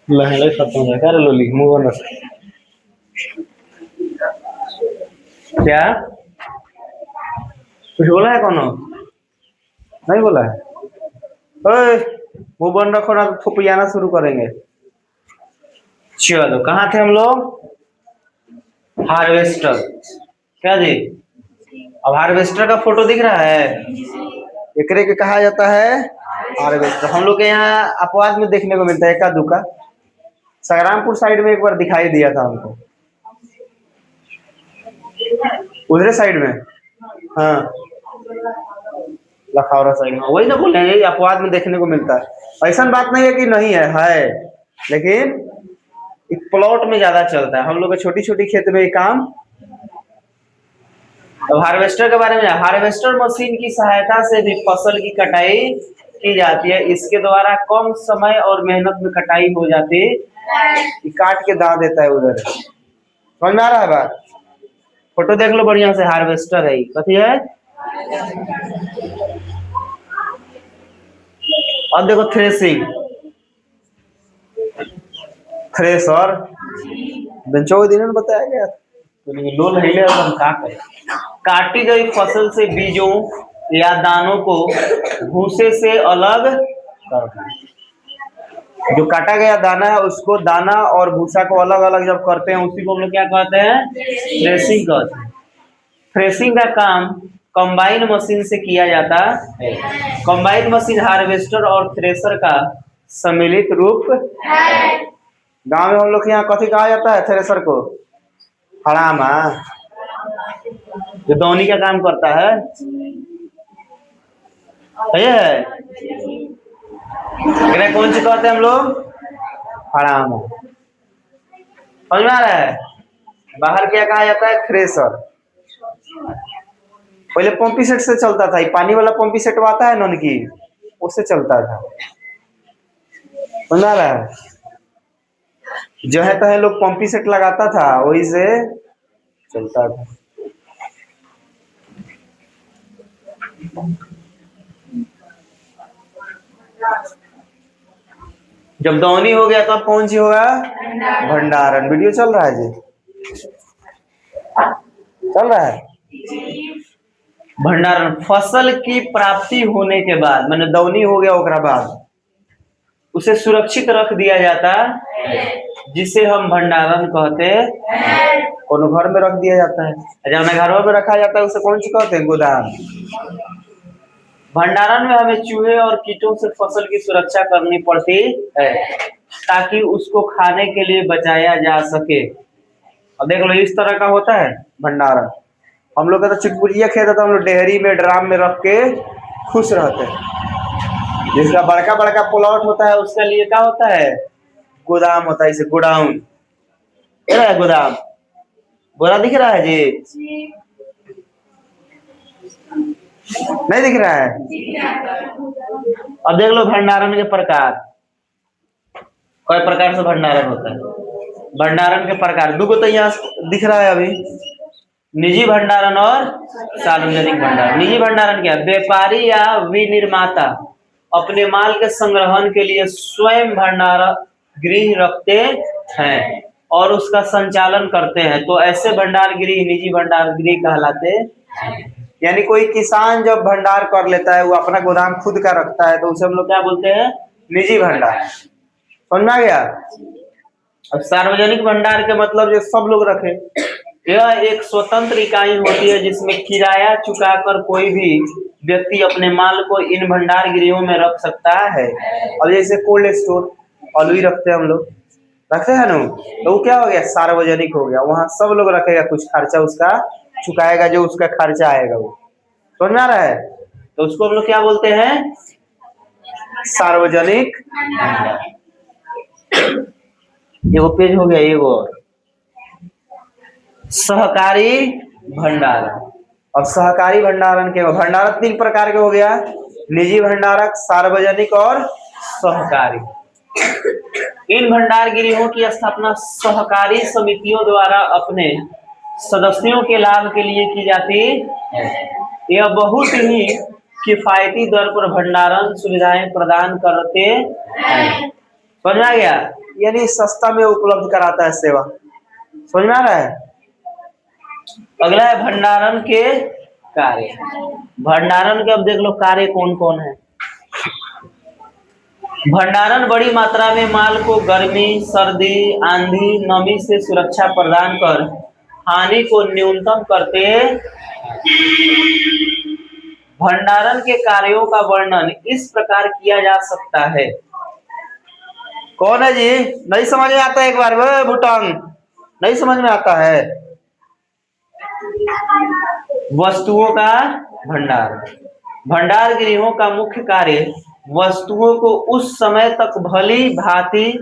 लहंगा खत्म हो गया लोली मुंह बंद रख। क्या कुछ बोला है कौन? नहीं बोला है। ओए मुंह बंद रखो ना तो थुपियाना शुरू करेंगे। चलो कहाँ थे हम लोग? हार्वेस्टर। क्या जी? अब हार्वेस्टर का फोटो दिख रहा है। एकरे के कहा जाता है हार्वेस्टर। हम लोग के यहाँ अपवाद में देखने को मिलता है एका दुका। संग्रामपुर साइड में एक बार दिखाई दिया था हमको, उधर साइड में। हाँ लखौरा साइड में, वही ना बोल रहे हैं, अपवाद में देखने को मिलता है। ऐसा बात नहीं है कि नहीं है लेकिन एक प्लॉट में ज्यादा चलता है। हम लोग के छोटी छोटी खेत में ये काम। अब हार्वेस्टर के बारे में, हार्वेस्टर मशीन की सहायता से भी फसल की कटाई की जाती है। इसके द्वारा कम समय और मेहनत में कटाई हो जाती है। काट के दाव देता है उधर। समझ में आ रहा है बात? फोटो देख लो बढ़िया से, हार्वेस्टर है। कथी है? अब देखो थ्रेसिंग, थ्रेसर बेंचो दिन में बताया गया। लोल हिले हम का करें। काटी गई फसल से बीजों या दानों को भूसे से अलग करना। जो काटा गया दाना है उसको दाना और भूसा को अलग अलग जब करते हैं उसी को हम लोग क्या कहते हैं? थ्रेसिंग कहते हैं। थ्रेसिंग का काम कंबाइन मशीन से किया जाता है। कंबाइन मशीन हार्वेस्टर और थ्रेसर का सम्मिलित रूप है। गांव में हम लोग के यहाँ कथी कहा जाता है थ्रेसर को? हड़ामा। जो दौनी का काम करता है कौन सी कहते हैं हम लोग? हड़ामा। समझ में आ रहा है? बाहर क्या कहा जाता है? थ्रेसर। पहले पंपी सेट से चलता था, पानी वाला पंपी सेट आता है नन की, उससे चलता था। समझ में आ रहा है? जो है तो है लोग पंपी सेट लगाता था, वही से चलता था। जब दौनी हो गया तब कौन सी होगा? भंडारण। वीडियो चल रहा है जी? चल रहा है। भंडारण फसल की प्राप्ति होने के बाद, मैंने दौनी हो गया ओकरा बाद उसे सुरक्षित रख दिया जाता जिसे हम भंडारण कहते हैं। कोनो घर में रख दिया जाता है, जब घरों में रखा जाता है उसे कौन सी कहते हैं? गोदाम। भंडारण में हमें चूहे और कीटों से फसल की सुरक्षा करनी पड़ती है ताकि उसको खाने के लिए बचाया जा सके। अब देख लो इस तरह का होता है भंडारण। हम लोग का तो चिटपुटिया खेत है तो हम लोग डेहरी में ड्राम में रख के खुश रहते हैं। जिसका बड़का बड़का प्लॉट होता है उसके लिए क्या होता है? गोदाम होता है, इसे गोडाउन। गोदाम बोरा दिख रहा है जी? नहीं दिख रहा है? अब देख लो भंडारण के प्रकार। कई प्रकार से भंडारण होता है। भंडारण के प्रकार दो तो यहाँ दिख रहा है अभी, निजी भंडारण और सार्वजनिक भंडारण। निजी भंडारण क्या? व्यापारी या विनिर्माता अपने माल के संग्रहण के लिए स्वयं भंडार गृह रखते हैं और उसका संचालन करते हैं, तो ऐसे भंडार गृह निजी भंडार गृह कहलाते हैं। यानी कोई किसान जब भंडार कर लेता है, वो अपना गोदाम खुद का रखता है, तो उसे हम लोग क्या बोलते हैं? निजी भंडार। समझ में आ गया? अब सार्वजनिक भंडार के मतलब जो सब लोग रखे। यह एक स्वतंत्र इकाई होती है जिसमें किराया चुकाकर कोई भी व्यक्ति अपने माल को इन भंडार गृहों में रख सकता है। और जैसे कोल्ड स्टोर अलवी रखते हैं हम लोग, रखते हैं ना, तो वो क्या हो गया? सार्वजनिक हो गया। वहां सब लोग रखेगा, कुछ खर्चा उसका चुकाएगा, जो उसका खर्चा आएगा वो। समझ में आ रहा है? तो उसको हम लोग क्या बोलते हैं? सार्वजनिक। ये वो पेज हो गया। ये वो सहकारी भंडारण। अब सहकारी भंडारण के भंडारण 3 प्रकार के हो गया, निजी भंडारक, सार्वजनिक और सहकारी। इन भंडार गृहों की स्थापना सहकारी समितियों द्वारा अपने सदस्यों के लाभ के लिए की जाती है। यह बहुत ही किफायती दर पर भंडारण सुविधाएं प्रदान करते हैं। समझ में आ गया? यानी सस्ता में उपलब्ध कराता है सेवा। समझ में आ रहा है? अगला है भंडारण के कार्य। भंडारण के अब देख लो कार्य कौन कौन है। भंडारण बड़ी मात्रा में माल को गर्मी, सर्दी, आंधी, नमी से सुरक्षा प्रदान कर हानि को न्यूनतम करते। भंडारण के कार्यों का वर्णन इस प्रकार किया जा सकता है। कौन है जी? नहीं समझ में आता है? एक बार वो भूटान नहीं समझ में आता है। वस्तुओं का भंडार। भंडार गृहों का मुख्य कार्य वस्तुओं को उस समय तक भली भांति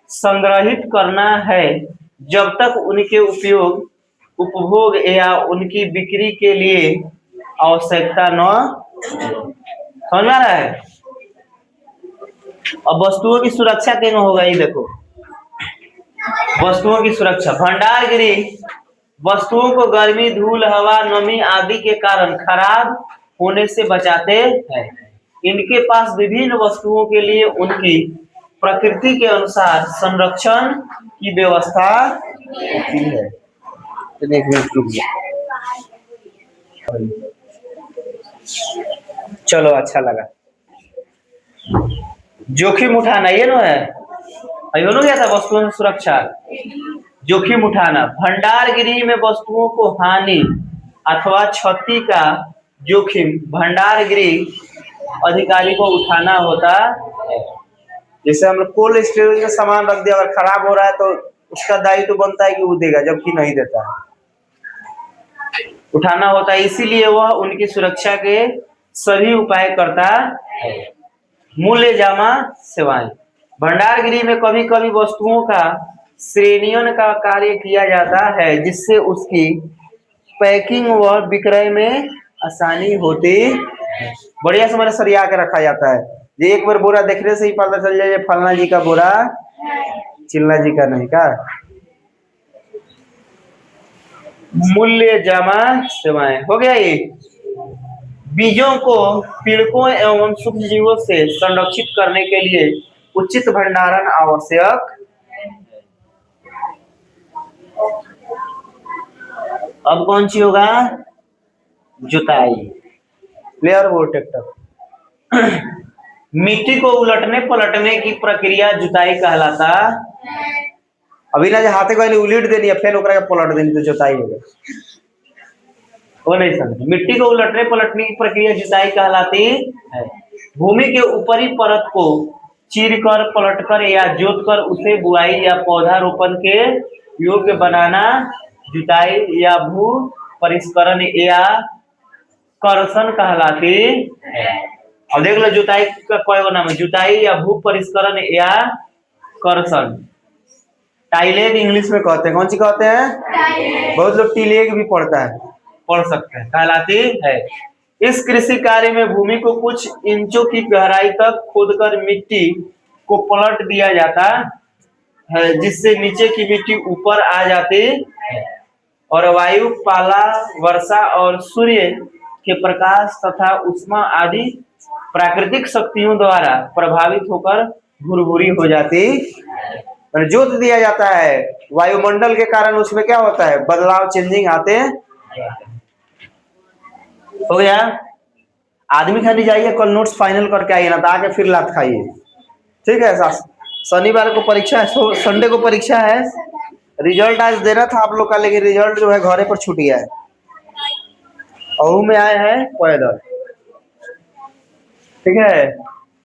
संग्रहित करना है जब तक उनके उपयोग, उपभोग या उनकी बिक्री के लिए आवश्यकता न। समझ में आ रहा है? अब वस्तुओं की सुरक्षा कैसे होगा ये देखो। वस्तुओं की सुरक्षा, भंडार गृह वस्तुओं को गर्मी, धूल, हवा, नमी आदि के कारण खराब होने से बचाते हैं। इनके पास विभिन्न वस्तुओं के लिए उनकी प्रकृति के अनुसार संरक्षण की व्यवस्था होती है। चलो अच्छा लगा। जोखिम उठाना ये ना है, हो गया था वस्तुओं की सुरक्षा। जोखिम उठाना, भंडार गृह में वस्तुओं को हानि अथवा क्षति का जोखिम भंडार गृह अधिकारी को उठाना होता है। जैसे हम लोग कोल्ड स्टोरेज में सामान रख दिया, अगर खराब हो रहा है तो उसका दायित्व तो बनता है कि वो देगा, जबकि नहीं देता है। उठाना होता है, इसीलिए वह उनकी सुरक्षा के सभी उपाय करता है। मूल्य जमा सेवाएं, भंडार गृह में कभी कभी वस्तुओं का श्रेणीयन का कार्य किया जाता है जिससे उसकी पैकिंग व विक्रय में आसानी होती। बढ़िया से हमारे सरिया के रखा जाता है। ये एक बार बोरा देखने से ही पता चल जाए फलना जी का बोरा, चिल्ला जी का नहीं का। मूल्य जमा सेवाएं हो गया ये। बीजों को पीड़कों एवं सूक्ष्म जीवों से संरक्षित करने के लिए उचित भंडारण आवश्यक। अब कौन सी होगा? जुताई, प्लेयर वो ट्रैक्टर। मिट्टी को उलटने पलटने की प्रक्रिया जुताई कहलाता। अभी ना हाथे को उलट देनी है फिर ओकरा के पलट देनी तो जुताई हो गई। वो नहीं समझ। मिट्टी को उलटने पलटने की प्रक्रिया जुताई कहलाती है। भूमि के ऊपरी परत को चीरकर, पलटकर या जोतकर उसे बुआई या पौधा रोपण के योग्य बनाना जुताई या भू परिष्करण या कर्षण कहलाती है। अब देख लो जुताई का कोई नाम है, जुताई या भू परिष्करण या कर्षण। टाइलेज इंग्लिश में कहते हैं। कौन सी कहते हैं? बहुत लोग टीलेग भी पढ़ता है, पढ़ सकते हैं, कहलाती है। इस कृषि कार्य में भूमि को कुछ इंचों की गहराई तक खोदकर मिट्टी को पलट दिया जाता है जिससे नीचे की मिट्टी ऊपर आ जाती है और वायु, पाला, वर्षा और सूर्य के प्रकाश तथा उष्मा आदि प्राकृतिक शक्तियों द्वारा प्रभावित होकर भुरभुरी हो जाती। जोत दिया जाता है, वायुमंडल के कारण उसमें क्या होता है? बदलाव, चेंजिंग आते। हो गया। आदमी खाली जाइए कल नोट्स फाइनल करके आइए ना, तो आके फिर लात खाइए, ठीक है? शनिवार को परीक्षा है, संडे को परीक्षा है। रिजल्ट आज देना था आप लोग का, लेकिन रिजल्ट जो है घरे पर छूट गया है। अहू में आए हैं पैदल, ठीक है?